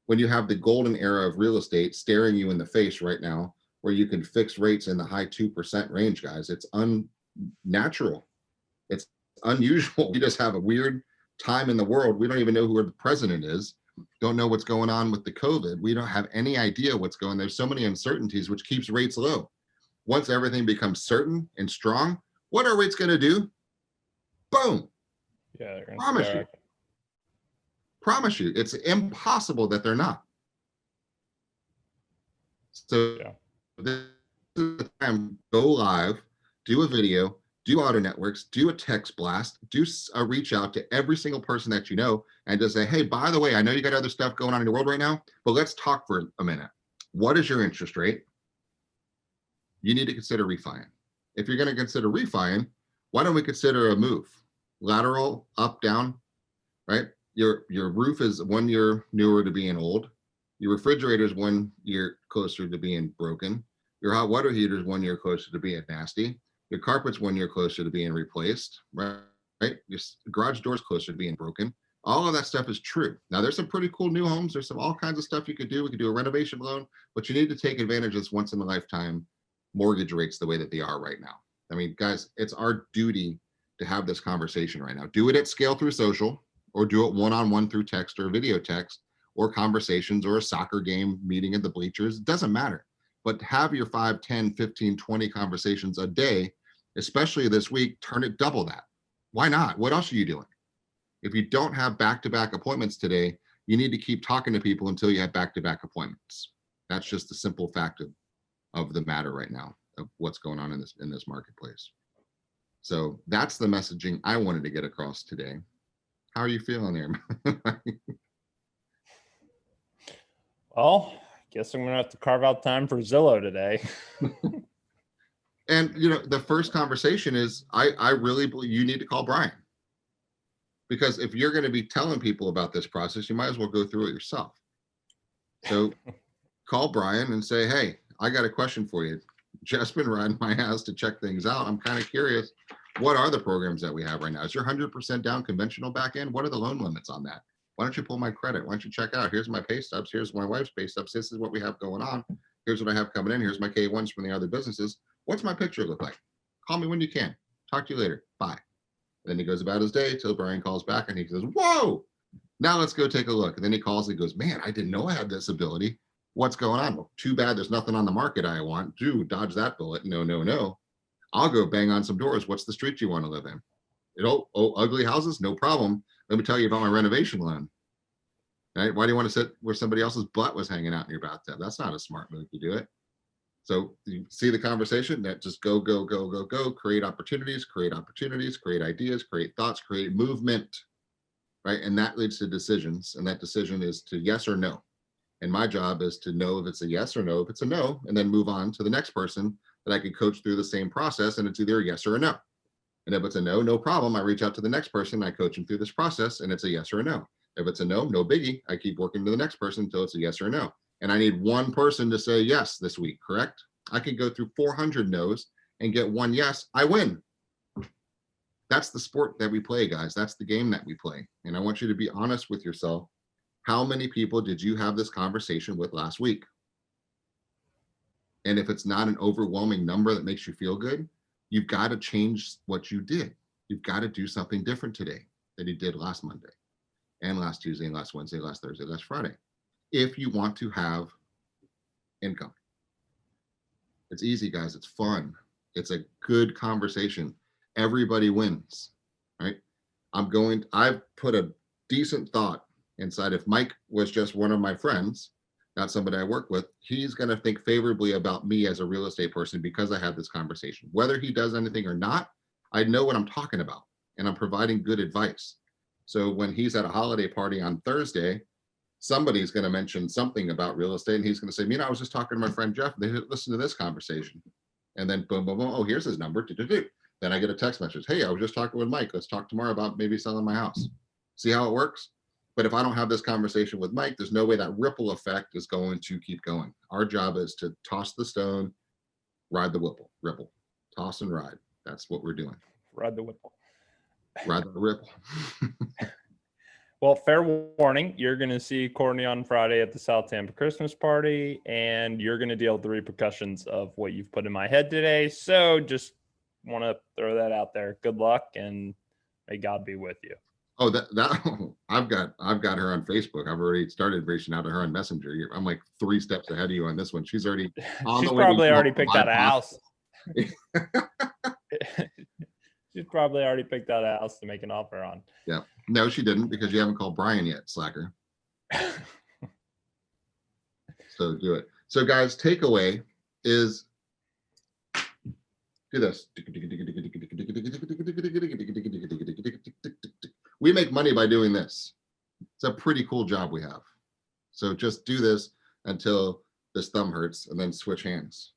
When you have the golden era of real estate staring you in the face right now, where you can fix rates in the high 2% range, guys, it's unnatural. It's unusual. We just have a weird time in the world. We don't even know who the president is. Don't know what's going on with the COVID. We don't have any idea what's going on. There's so many uncertainties, which keeps rates low. Once everything becomes certain and strong, what are rates going to do? Boom. Yeah, they're gonna promise you, it's impossible that they're not. So yeah. This is the time, go live, do a video, do auto networks, do a text blast, do a reach out to every single person that you know, and just say, hey, by the way, I know you got other stuff going on in the world right now, but let's talk for a minute. What is your interest rate? You need to consider refining. If you're going to consider refining, why don't we consider a move? Lateral, up, down, right? Your roof is 1 year newer to being old. Your refrigerator is 1 year closer to being broken. Your hot water heater is 1 year closer to being nasty. Your carpet's 1 year closer to being replaced, right? Your garage door's closer to being broken. All of that stuff is true. Now there's some pretty cool new homes. There's some all kinds of stuff you could do. We could do a renovation loan, but you need to take advantage of this once in a lifetime mortgage rates the way that they are right now. I mean, guys, it's our duty to have this conversation right now. Do it at scale through social, or do it one-on-one through text or video text, or conversations, or a soccer game meeting at the bleachers. It doesn't matter. But have your 5, 10, 15, 20 conversations a day, especially this week. Turn it double that. Why not? What else are you doing? If you don't have back-to-back appointments today, you need to keep talking to people until you have back-to-back appointments. That's just the simple fact of the matter right now, of what's going on in this marketplace. So that's the messaging I wanted to get across today. How are you feeling there? Well, I guess I'm gonna have to carve out time for Zillow today. And the first conversation is, I really believe you need to call Brian. Because if you're going to be telling people about this process, you might as well go through it yourself. So call Brian and say, hey, I got a question for you. Jeff's been riding my ass to check things out. I'm kind of curious, what are the programs that we have right now? Is your 100% down conventional back end? What are the loan limits on that? Why don't you pull my credit? Why don't you check out? Here's my pay stubs. Here's my wife's pay stubs. This is what we have going on. Here's what I have coming in. Here's my K1s from the other businesses. What's my picture look like? Call me when you can. Talk to you later. Bye. Then he goes about his day till Brian calls back and he says, whoa, now let's go take a look. And then he calls and goes, man, I didn't know I had this ability. What's going on? Well, too bad there's nothing on the market I want. Dude, dodge that bullet. No, no, no. I'll go bang on some doors. What's the street you want to live in? Ugly houses? No problem. Let me tell you about my renovation loan. Right? Why do you want to sit where somebody else's butt was hanging out in your bathtub? That's not a smart move to do it. So you see the conversation that just go, create opportunities, create ideas, create thoughts, create movement, right? And that leads to decisions. And that decision is to yes or no. And my job is to know if it's a yes or no. If it's a no, and then move on to the next person that I can coach through the same process. And it's either a yes or a no. And if it's a no, no problem. I reach out to the next person. I coach them through this process and it's a yes or a no. If it's a no, no biggie. I keep working to the next person until it's a yes or a no. And I need one person to say yes this week, correct? I can go through 400 no's and get one yes, I win. That's the sport that we play, guys. That's the game that we play. And I want you to be honest with yourself. How many people did you have this conversation with last week? And if it's not an overwhelming number that makes you feel good, you've got to change what you did. You've got to do something different today than you did last Monday and last Tuesday and last Wednesday, last Thursday, last Friday. If you want to have income. It's easy, guys. It's fun. It's a good conversation. Everybody wins, right? I've put a decent thought inside. If Mike was just one of my friends, not somebody I work with, he's going to think favorably about me as a real estate person because I had this conversation. Whether he does anything or not, I know what I'm talking about and I'm providing good advice. So when he's at a holiday party on Thursday, somebody's going to mention something about real estate and he's going to say, I was just talking to my friend Jeff. They listen to this conversation. And then boom, boom, boom. Oh, here's his number. Then I get a text message. Hey, I was just talking with Mike. Let's talk tomorrow about maybe selling my house. See how it works? But if I don't have this conversation with Mike, there's no way that ripple effect is going to keep going. Our job is to toss the stone, ride the ripple, toss and ride. That's what we're doing. Ride the whipple. Ride the ripple. Well, fair warning, you're going to see Courtney on Friday at the South Tampa Christmas party, and you're going to deal with the repercussions of what you've put in my head today. So just want to throw that out there. Good luck, and may God be with you. Oh, I've got her on Facebook. I've already started reaching out to her on Messenger. I'm like 3 steps ahead of you on this one. She's already on She's the way probably to already picked out a house. She's probably already picked out a house to make an offer on. Yeah. No, she didn't because you haven't called Brian yet, slacker. So do it. So guys, takeaway is do this. We make money by doing this. It's a pretty cool job we have. So just do this until this thumb hurts and then switch hands.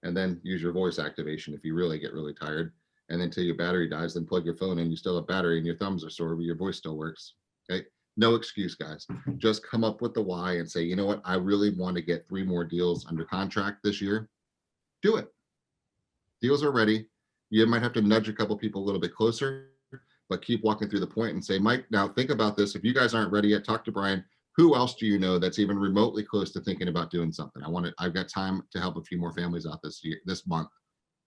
And then use your voice activation if you really get really tired. And then until your battery dies, then plug your phone in. You still have battery and your thumbs are sore, but your voice still works. Okay. No excuse, guys. Just come up with the why and say, you know what? I really want to get 3 more deals under contract this year. Do it. Deals are ready. You might have to nudge a couple people a little bit closer, but keep walking through the point and say, Mike, now think about this. If you guys aren't ready yet, talk to Brian. Who else do you know that's even remotely close to thinking about doing something? I've got time to help a few more families out this month.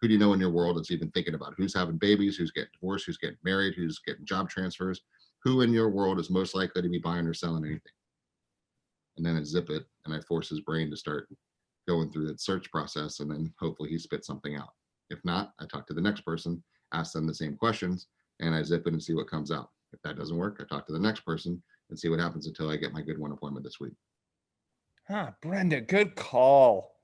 Who do you know in your world that's even thinking about it? Who's having babies, who's getting divorced, who's getting married, who's getting job transfers? Who in your world is most likely to be buying or selling anything? And then I zip it and I force his brain to start going through that search process, and then hopefully he spits something out. If not, I talk to the next person, ask them the same questions, and I zip it and see what comes out. If that doesn't work, I talk to the next person and see what happens until I get my good one appointment this week. Brenda, good call.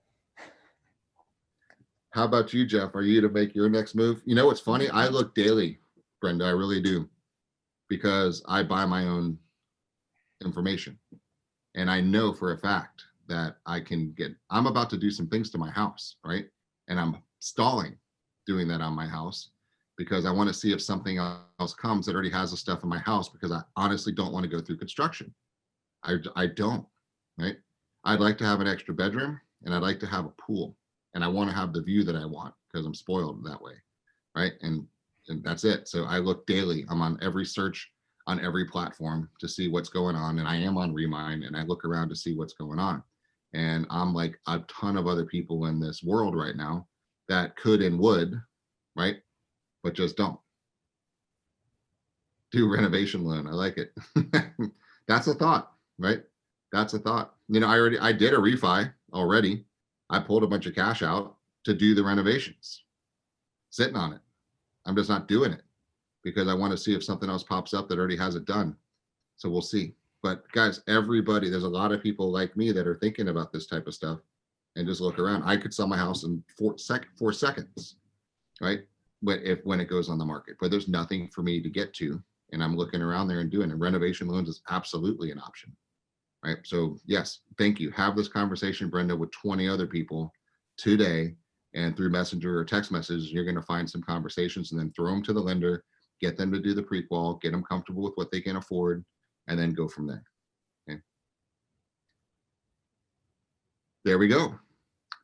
How about you, Jeff? Are you to make your next move? You know what's funny? I look daily, Brenda. I really do, because I buy my own information. And I know for a fact that I'm about to do some things to my house, right? And I'm stalling doing that on my house because I want to see if something else comes that already has the stuff in my house, because I honestly don't want to go through construction. I don't, right? I'd like to have an extra bedroom and I'd like to have a pool, and I want to have the view that I want because I'm spoiled that way, right? And that's it. So I look daily. I'm on every search on every platform to see what's going on. And I am on Remind, and I look around to see what's going on. And I'm like a ton of other people in this world right now that could and would, right? But just don't. Do renovation loan. I like it. That's a thought, right? That's a thought. You know, I did a refi already. I pulled a bunch of cash out to do the renovations, sitting on it. I'm just not doing it because I want to see if something else pops up that already has it done. So we'll see. But guys, everybody, there's a lot of people like me that are thinking about this type of stuff, and just look around. I could sell my house in 4 seconds, right? But when it goes on the market, but there's nothing for me to get to, and I'm looking around there and doing it. Renovation loans is absolutely an option, right? So yes, thank you. Have this conversation, Brenda, with 20 other people today, and through Messenger or text messages, you're going to find some conversations, and then throw them to the lender, get them to do the pre-qual, get them comfortable with what they can afford, and then go from there. Okay. There we go.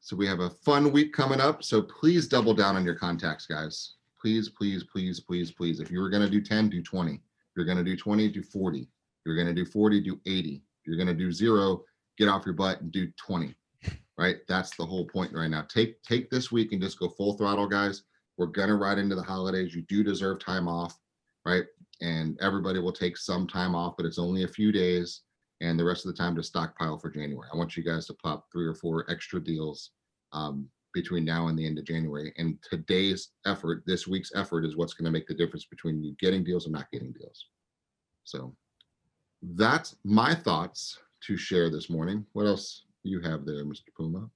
So we have a fun week coming up. So please double down on your contacts, guys. Please, please, please, please, please. If you were going to do 10, do 20. If you're going to do 20, do 40. If you're going to do 40, do 80. If you're going to do 0, get off your butt and do 20. Right? That's the whole point right now. Take this week and just go full throttle, guys. We're going to ride into the holidays. You do deserve time off, right? And everybody will take some time off, but it's only a few days, and the rest of the time to stockpile for January. I want you guys to pop 3 or 4 extra deals between now and the end of January. And today's effort, this week's effort, is what's going to make the difference between you getting deals and not getting deals. So that's my thoughts to share this morning. What else do you have there, Mr. Puma?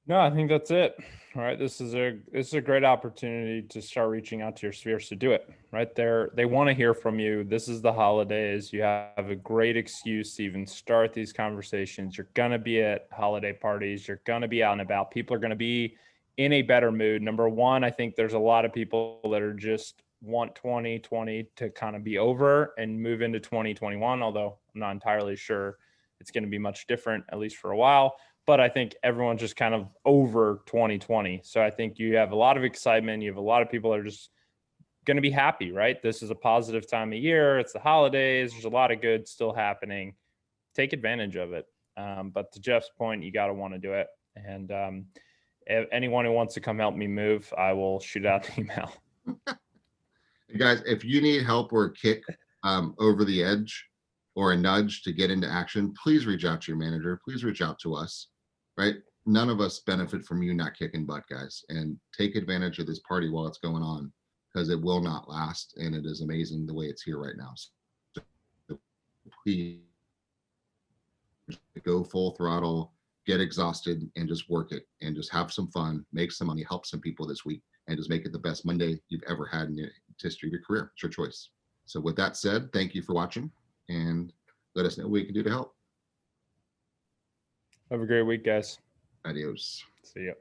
No, I think that's it. All right. This is a great opportunity to start reaching out to your spheres to do it right there. They want to hear from you. This is the holidays. You have a great excuse to even start these conversations. You're going to be at holiday parties. You're going to be out and about. People are going to be in a better mood. Number one, I think there's a lot of people that are just want 2020 to kind of be over and move into 2021, although I'm not entirely sure it's going to be much different, at least for a while. But I think everyone's just kind of over 2020. So I think you have a lot of excitement. You have a lot of people that are just going to be happy, right? This is a positive time of year. It's the holidays. There's a lot of good still happening. Take advantage of it. But to Jeff's point, you got to want to do it. And if anyone who wants to come help me move, I will shoot out the email. You guys, if you need help or a kick over the edge or a nudge to get into action, please reach out to your manager. Please reach out to us. Right? None of us benefit from you not kicking butt, guys. And take advantage of this party while it's going on, because it will not last, and it is amazing the way it's here right now. So please go full throttle, get exhausted, and just work it, and just have some fun, make some money, help some people this week, and just make it the best Monday you've ever had in the history of your career. It's your choice. So with that said, thank you for watching, and let us know what we can do to help. Have a great week, guys. Adios. See ya.